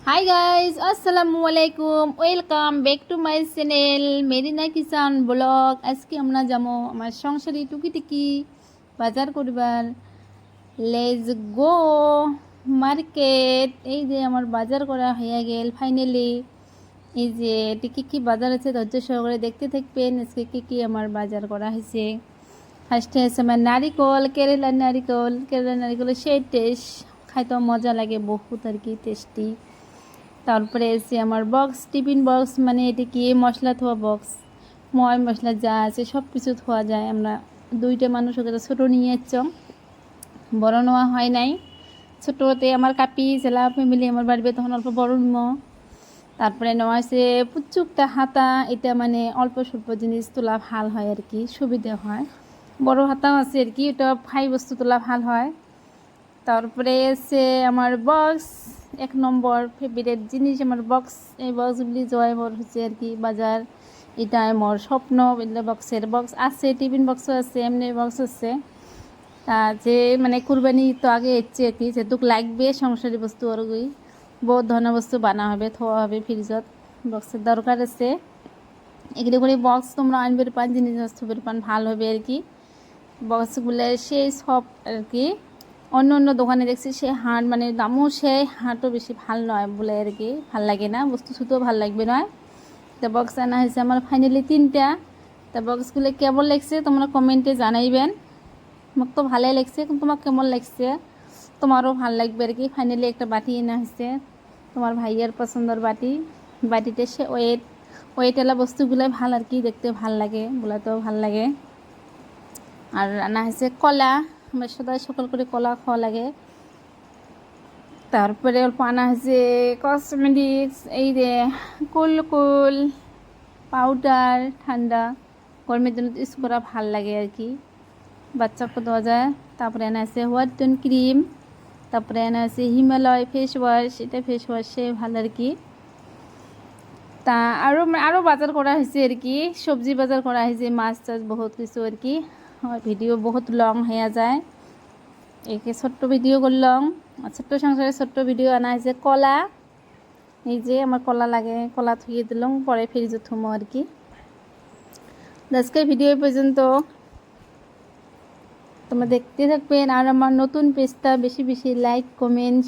Hi guys, আসসালামু আলাইকুম। Welcome back to my channel Marina Kisan blog. আজকে আমরা যাবো আমার সংসারে টুকিটাকি বাজার করবার। Let's go market. এই যে আমার বাজার করা হয়ে গেল ফাইনালি। এই যে কী কী বাজার আছে ধৈর্য সহকারে দেখতে থাকবেন। আজকে কী কী আমার বাজার করা হয়েছে। ফার্স্টে আছে আমার নারিকল, কেরালার নারিকলের সেই টেস্ট খাইতে মজা লাগে বহুত আর কি, টেস্টি। তারপরে এসে আমার বক্স, টিফিন বক্স, মানে এটি কি মশলা ধোয়া বক্স, ময় মশলা যা আছে সব কিছু ধোয়া যায়। আমরা দুইটা মানুষ ওকে ছোটো নিয়ে যাচ্ছ, বড় নেওয়া হয় নাই। ছোটোতে আমার কাপি জেলা ফ্যামিলি আমার বাড়িতে তখন অল্প বড় নিম। তারপরে নেওয়া হয়েছে পুচুকটা হাতা, এটা মানে অল্প স্বল্প জিনিস তোলা ভাল হয় আর কি, সুবিধা হয়। বড় হাতাও আছে আর কি, এটা ফাই বস্তু তোলা ভাল হয়। তারপরে এসে আমার বক্স, এক নম্বর ফেভারিট জিনিস আমার বক্স। এই বক্সগুলি জয় মোর হচ্ছে আর কি বাজার, এটা মোর স্বপ্ন। বক্স আছে, টিফিন বক্সও আছে, এমনি বক্স আছে। যে মানে কুরবানি তো আগে এসছে আর কি, যেটুক লাগবে সংসারী বস্তু ওরগুই বহুত ধরনের বস্তু বানা হবে, থোয়া হবে ফ্রিজত। বক্সের দরকার আছে। এগুলি করে বক্স তোমরা আনবের পান, জিনিস থবের পান ভাল হবে আর কি। বক্সগুলো সেই সব আর কি। অন্য অন্য দোকানে দেখছি সে হাট মানে দামও সেই হাটও বেশি ভাল নয় বলে আর কি, ভাল লাগে না, বস্তু ছুতেও ভাল লাগবে নয়। তা বক্স আনা হয়েছে আমার ফাইনালি 3টা। তা বক্সগুলো কেমন লাগছে তোমরা কমেন্টে জানাইবেন। মোক তো ভালোই লাগছে, কিন্তু তোমার কেমন লাগছে, তোমারও ভাল লাগবে আর কি। ফাইনালি একটা বাটি আনা হয়েছে, তোমার ভাইয়ের পছন্দের বাটি। বাটিতে সে ওয়েটেলা বস্তুগুলো ভাল আর কি, দেখতে ভাল লাগে, বলাতেও ভাল লাগে। আর আনা হয়েছে কলা, আমার সদায় সকাল করে কলা খাওয়া লাগে। তারপরে অল্প আনা হয়েছে কসমেটিক্স, এই যে কুল পাউডার, ঠান্ডা গরমের জন্য ইউজ করা ভাল লাগে আর কি, বাচ্চাকে দেওয়া যায়। তারপরে আনা আছে হোয়াইটন ক্রিম, তারপরে আনা আছে হিমালয় ফেস ওয়াশ, এটা ফেস ওয়াশে ভালো আর কি। তা আরও বাজার করা হয়েছে আর কি, সবজি বাজার করা হয়েছে, মাছ টাছ বহুত কিছু আর কি। ভিডিও বহুত লং হয়ে যায়, একে ছোট্ট ভিডিও করলাম। ছোট্ট সংসারে ছোট্ট ভিডিও আনা হয়েছে। কলা, এই যে আমার কলা লাগে, কলা থুয়ে দিলাম, পরে ফ্রিজে থুমো আর কি। আজকের ভিডিও পর্যন্ত তোমরা দেখতে থাকবেন। আর আমার নতুন পেজটা বেশি বেশি লাইক কমেন্ট